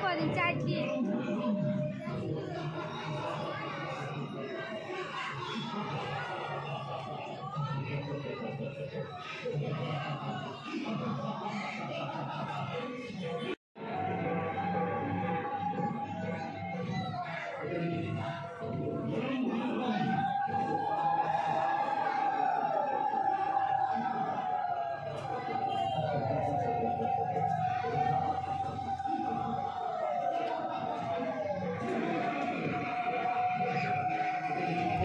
কদিন 4 দিন।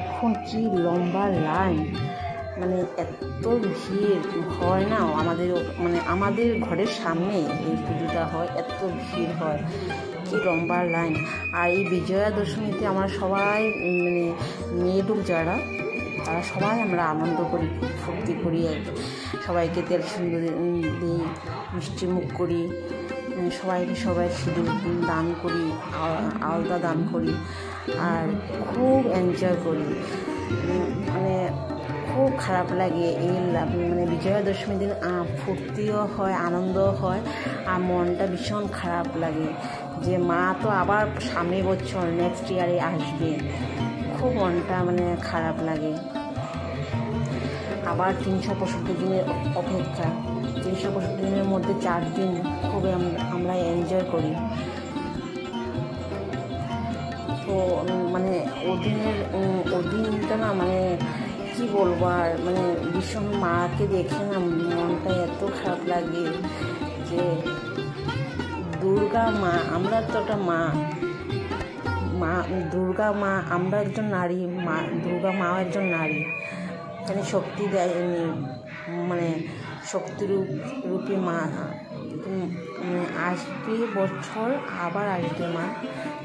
এখন কি লম্বা লাইন, মানে এত ভিড় হয় না আমাদের ঘরের সামনে এই পুজোটা হয়, এত ভিড় হয়, কি লম্বা লাইন। আর এই বিজয়া দশমীতে আমরা সবাই মেয়েটুক যারা তারা সবাই আমরা আনন্দ করি, ফুর্তি করি, সবাইকে তেল সিঁদুর দিই, মিষ্টি মুখ করি, সবাই সিঁদুর দান করি, আলতা দান করি, আর খুব এনজয় করি। খুব খারাপ লাগে এই বিজয়া দশমীর দিন ফুর্তিও হয়, আনন্দও হয়, আর মনটা ভীষণ খারাপ লাগে যে মা তো আবার সামনের বছর নেক্সট ইয়ারে আসবে, খুব মনটা খারাপ লাগে। আবার 365 দিনের অপেক্ষা, 365 দিনের মধ্যে 4 দিন খুবই আমরা এনজয় করি। তো ওদিনটা না কি বলবো, আর ভীষণ মাকে দেখে না মনটা এত খারাপ লাগে যে দুর্গা মা, আমরা তো একটা মা, দুর্গা মা, আমরা একজন নারী, মা দুর্গা মাও একজন নারী, শক্তি দেয়, শক্তিরূপী মা আসবে বছর, আবার আসবে মা।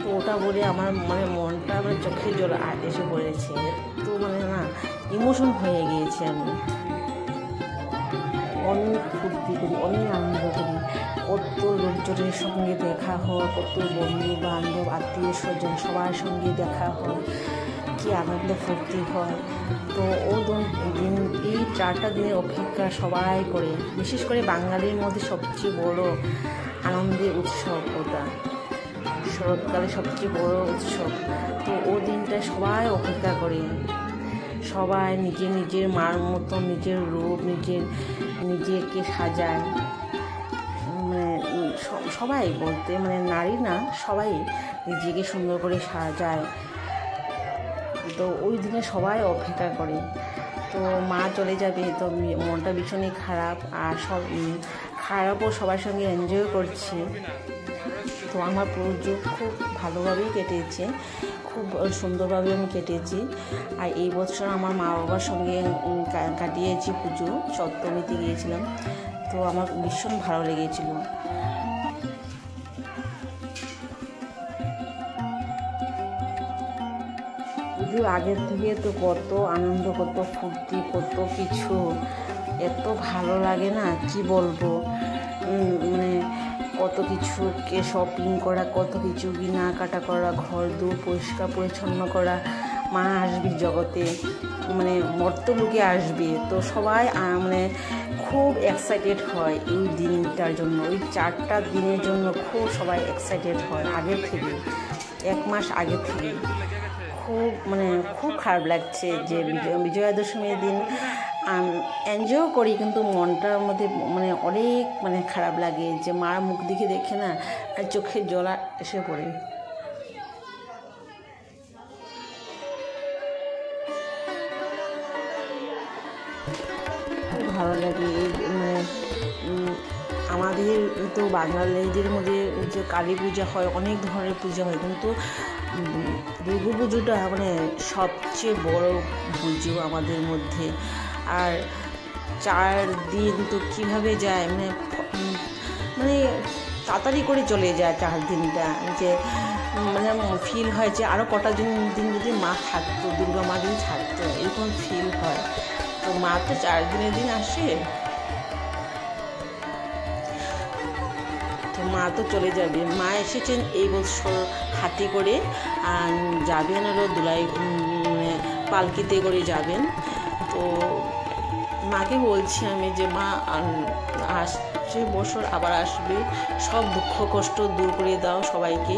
তো ওটা বলে আমার মনটা চোখে জল এসে পড়েছে, তো না ইমোশন হয়ে গিয়েছে। আমি অনেক ফুর্তি করি, অনেক আনন্দ করি, কত লোকজনের সঙ্গে দেখা হয়, কত বন্ধু বান্ধব আত্মীয় স্বজন সবার সঙ্গে দেখা হয়, কি আনন্দ ফুর্তি হয়। তো এই 4টা দিনের অপেক্ষা সবাই করে, বিশেষ করে বাঙালির মধ্যে সবচেয়ে বড় আনন্দের উৎসব ওটা, শরৎকালে সবচেয়ে বড় উৎসব। তো দিনটা সবাই অপেক্ষা করে, সবাই নিজের মার মতো নিজের রূপ নিজেকে সাজায়, সবাই বলতে নারী না, সবাই নিজেকে সুন্দর করে সাজায়। তো ওই দিনে সবাই অপেক্ষা করে। তো মা চলে যাবে, তো মনটা ভীষণই খারাপ, আর খারাপও সবার সঙ্গে এনজয় করছি। তো আমার পুজো খুব ভালোভাবেই কেটেছে, খুব সুন্দরভাবে আমি কেটেছি। আর এই বছর আমার মা বাবার সঙ্গে কাটিয়েছি পুজো, সপ্তমীতে গিয়েছিলাম, তো আমার ভীষণ ভালো লেগেছিল। পুজো আগের থেকে তো কত আনন্দ, কত ফুর্তি, কত কিছু, এত ভালো লাগে না কি বলবো। কত কিছুকে শপিং করা, কত কিছু কেনাকাটা করা, ঘর দূর পরিষ্কার পরিচ্ছন্ন করা, মা আসবে জগতে, মর্তলোকে আসবে। তো সবাই খুব এক্সাইটেড হয় এই দিনটার জন্য, ওই 4টা দিনের জন্য খুব সবাই এক্সাইটেড হয় আগের থেকে, 1 মাস আগে থেকে। খুব খারাপ লাগছে যে বিজয়া দশমীর দিন এনজয় করি, কিন্তু মনটার মধ্যে অনেক খারাপ লাগে যে মার মুখ দেখে না আর চোখে জল এসে পড়ে। খুব ভালো লাগে। আমাদের তো বাঙালিদের মধ্যে যে কালী পূজা হয়, অনেক ধরনের পূজা হয়, কিন্তু দুর্গা পুজোটা সবচেয়ে বড় পুজো আমাদের মধ্যে। আর 4 দিন তো কীভাবে যায়, তাড়াতাড়ি করে চলে যায় 4 দিনটা, যে ফিল হয় যে আরও কটা দিন যদি মা থাকতো, দুর্গা মা যদি থাকতো, এরকম ফিল হয়। তো মা তো 4 দিনের দিন আসে, তো মা তো চলে যাবে। মা এসেছেন এই বছর হাতে করে, যাবেন হলো দোলাই, পালকিতে করে যাবেন। তো মাকে বলছি আমি যে মা বছর আবার আসবে, সব দুঃখ কষ্ট দূর করে দাও সবাইকে,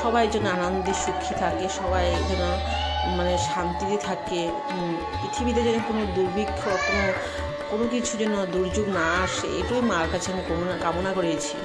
সবাই যেন আনন্দে সুখী থাকে, সবাই যেন মানে শান্তিতে থাকে, পৃথিবীতে যেন কোনো দুর্ভিক্ষ কোনো কিছু যেন দুর্যোগ না আসে, এটাই মার কাছে আমি কামনা করেছি।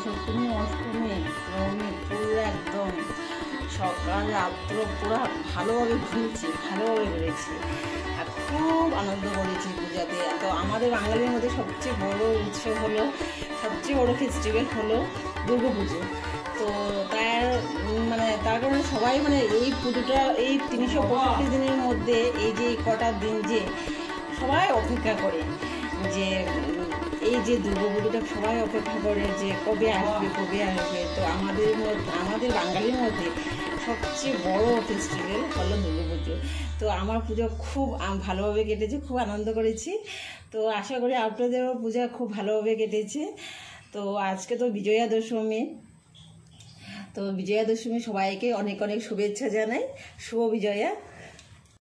সপ্তমী অষ্টমী নবমী পুরো একদম সকাল রাত্র পুরো ভালোভাবে ঘুরেছি আর খুব আনন্দ করেছি পূজাতে। তো আমাদের বাঙালির মধ্যে সবচেয়ে বড় উৎসব হলো, সবচেয়ে বড় ফেস্টিভ্যাল হলো দুর্গা পুজো। তো তার কারণে সবাই এই পুজোটা এই 365 দিনের মধ্যে এই যে কটা দিন যে সবাই অপেক্ষা করে, যে এই যে দুর্গাপুজোটা সবাই অপেক্ষা করে যে কবে আসবে। তো আমাদের বাঙালির মধ্যে সবচেয়ে বড় ফেস্টিভ্যাল হলো দুর্গাপুজো। তো আমার পুজো খুব ভালোভাবে কেটেছে, খুব আনন্দ করেছি। তো আশা করি আপনাদেরও পূজা খুব ভালোভাবে কেটেছে। তো আজকে তো বিজয়া দশমী, তো বিজয়া দশমী সবাইকে অনেক অনেক শুভেচ্ছা জানাই, শুভ বিজয়া।